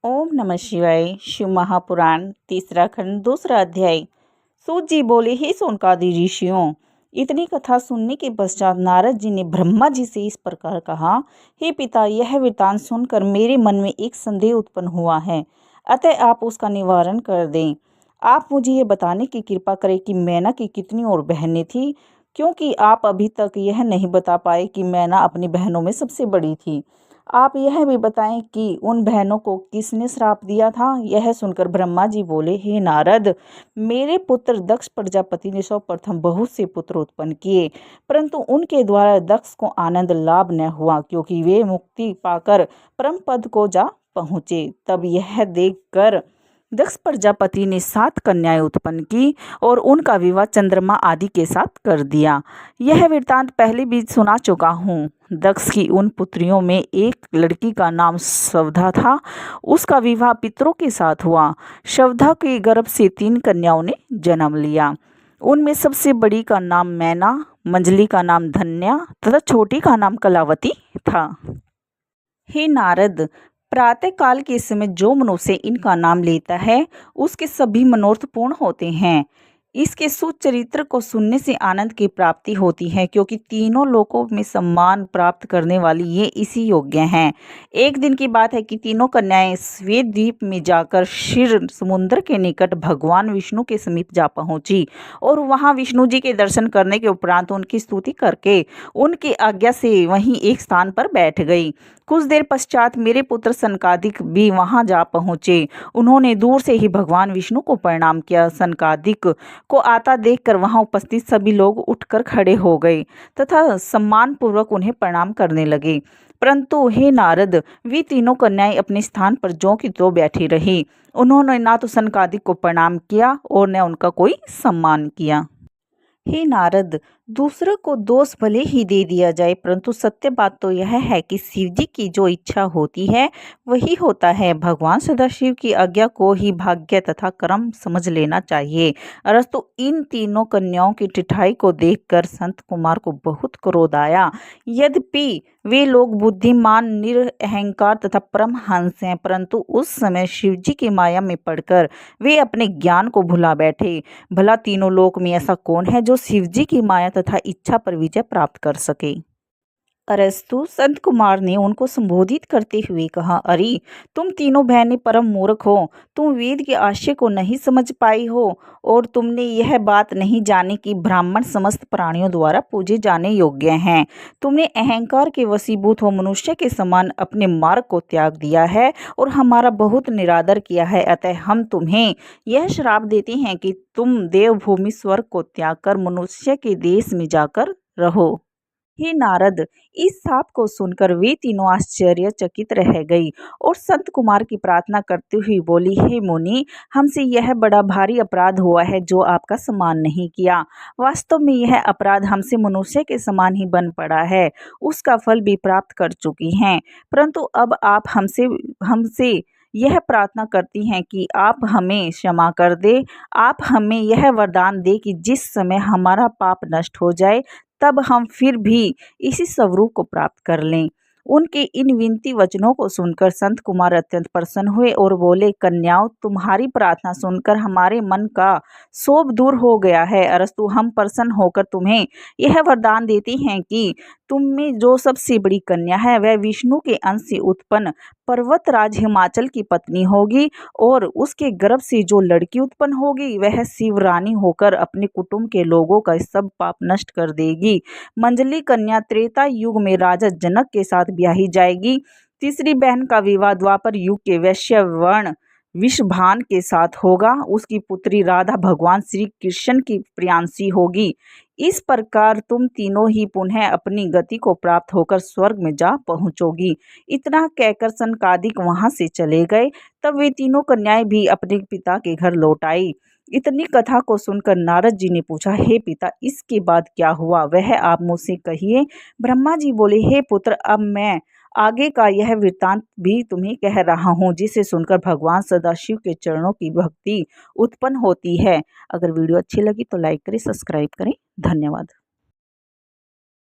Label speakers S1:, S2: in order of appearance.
S1: ओम नमः शिवाय। शिव महापुराण तीसरा खंड दूसरा अध्याय। सूत जी बोले, हे सोनकादि ऋषियों, इतनी कथा सुनने के पश्चात नारद जी ने ब्रह्मा जी से इस प्रकार कहा, हे पिता, यह वृतांत सुनकर मेरे मन में एक संदेह उत्पन्न हुआ है, अतः आप उसका निवारण कर दें। आप मुझे ये बताने की कृपा करें कि मैना की कितनी और बहनें थी, क्योंकि आप अभी तक यह नहीं बता पाए कि मैना अपनी बहनों में सबसे बड़ी थी। आप यह भी बताएं कि उन बहनों को किसने श्राप दिया था। यह सुनकर ब्रह्मा जी बोले, हे नारद, मेरे पुत्र दक्ष प्रजापति ने सर्वप्रथम बहुत से पुत्र उत्पन्न किए, परंतु उनके द्वारा दक्ष को आनंद लाभ न हुआ, क्योंकि वे मुक्ति पाकर परम पद को जा पहुँचे। तब यह देखकर दक्ष प्रजापति ने 7 कन्याएं उत्पन्न की और उनका विवाह चंद्रमा आदि के साथ कर दिया। यह वृत्तांत पहले भी सुना चुका हूँ। दक्ष की उन पुत्रियों में एक लड़की का नाम शवधा था। उसका विवाह पितरों के साथ हुआ। शवधा के गर्भ से 3 कन्याओं ने जन्म लिया। उनमें सबसे बड़ी का नाम मैना, मंझली का नाम धन्या तथा छोटी का नाम कलावती था। हे नारद, प्रातः काल के समय जो मनुष्य इनका नाम लेता है उसके सभी मनोरथ पूर्ण होते हैं। इसके सुचरित्र को सुनने से आनंद की प्राप्ति होती है, क्योंकि तीनों लोकों में सम्मान प्राप्त करने वाली ये इसी योग्य हैं। एक दिन की बात है कि तीनों कन्याएं श्वेत द्वीप में जाकर क्षीर समुद्र के निकट भगवान विष्णु के समीप जा पहुंची और वहां विष्णु जी के दर्शन करने के उपरांत उनकी स्तुति करके उनकी आज्ञा से वहीं एक स्थान पर बैठ गई। कुछ देर पश्चात मेरे पुत्र सनकादिक भी वहां जा पहुंचे। उन्होंने दूर से ही भगवान विष्णु को प्रणाम किया। सनकादिक को आता देखकर वहां उपस्थित सभी लोग उठकर खड़े हो गए तथा सम्मान पूर्वक उन्हें प्रणाम करने लगे। परंतु हे नारद, वे तीनों कन्याएं अपने स्थान पर ज्यों की त्यों बैठी रही। उन्होंने ना तो सनकादिक को प्रणाम किया और न उनका कोई सम्मान किया। हे नारद, दूसरों को दोष भले ही दे दिया जाए, परंतु सत्य बात तो यह है कि शिव जी की जो इच्छा होती है वही होता है। भगवान सदाशिव की आज्ञा को ही भाग्य तथा कर्म समझ लेना चाहिए। अरस्तु इन तीनों कन्याओं की टिठाई को देखकर संत कुमार को बहुत क्रोध आया। यद्यपि वे लोग बुद्धिमान, निरअहंकार तथा परमहंस हैं, परंतु उस समय शिव जी की माया में पड़कर वे अपने ज्ञान को भुला बैठे। भला तीनों लोक में ऐसा कौन है जो शिव जी की माया तथा इच्छा पर विजय प्राप्त कर सके। अरस्तु संत कुमार ने उनको संबोधित करते हुए कहा, अरे तुम तीनों बहनें परम मूर्ख हो। तुम वेद के आशय को नहीं समझ पाई हो और तुमने यह बात नहीं जानी कि ब्राह्मण समस्त प्राणियों द्वारा पूजे जाने योग्य हैं। तुमने अहंकार के वशीभूत हो मनुष्य के समान अपने मार्ग को त्याग दिया है और हमारा बहुत निरादर किया है। अतः हम तुम्हें यह श्राप देते हैं कि तुम देवभूमि स्वर्ग को त्याग कर मनुष्य के देश में जाकर रहो। हे नारद, इस शाप को सुनकर वे तीनों आश्चर्यचकित रह गई और संत कुमार की प्रार्थना करते हुए बोली, हे मुनि, हमसे यह बड़ा भारी अपराध हुआ है जो आपका सम्मान नहीं किया। वास्तव में यह अपराध हमसे मनुष्य के समान ही बन पड़ा है। उसका फल भी प्राप्त कर चुकी हैं, परंतु अब आप हमसे यह प्रार्थना करती हैं कि आप हमें क्षमा कर दे। आप हमें यह वरदान दे कि जिस समय हमारा पाप नष्ट हो जाए तब हम फिर भी इसी स्वरूप को प्राप्त कर लें। उनके इन विनती वचनों को सुनकर संत कुमार अत्यंत प्रसन्न हुए और बोले, कन्याओं, तुम्हारी प्रार्थना सुनकर हमारे मन का शोभ दूर हो गया है। अरस्तु, हम प्रसन्न होकर तुम्हें यह वरदान देते हैं कि तुम में जो सबसे बड़ी कन्या है वह विष्णु के अंश से उत्पन्न पर्वतराज हिमाचल की पत्नी होगी और उसके गर्भ से जो लड़की उत्पन्न होगी वह शिवरानी होकर अपने कुटुंब के लोगों का सब पाप नष्ट कर देगी। मंजली कन्या त्रेता युग में राजा जनक के साथ ब्याही जाएगी। तीसरी बहन का विवाह द्वापर युग के वैश्य वर्ण विषभान के साथ होगा। उसकी पुत्री राधा भगवान श्री कृष्ण की प्रियांशी होगी। इस प्रकार तुम तीनों ही पुनः अपनी गति को प्राप्त होकर स्वर्ग में जा पहुंचोगी। इतना कहकर सनकादिक वहां से चले गए। तब वे तीनों कन्याएं भी अपने पिता के घर लौट आई। इतनी कथा को सुनकर नारद जी ने पूछा, हे पिता, इसके बाद क्या हुआ वह आप मुझसे कहिए। ब्रह्मा जी बोले, हे पुत्र, अब मैं आगे का यह वृत्तांत भी तुम्हें कह रहा हूँ, जिसे सुनकर भगवान सदाशिव के चरणों की भक्ति उत्पन्न होती है। अगर वीडियो अच्छी लगी तो लाइक करें, सब्सक्राइब करें। धन्यवाद।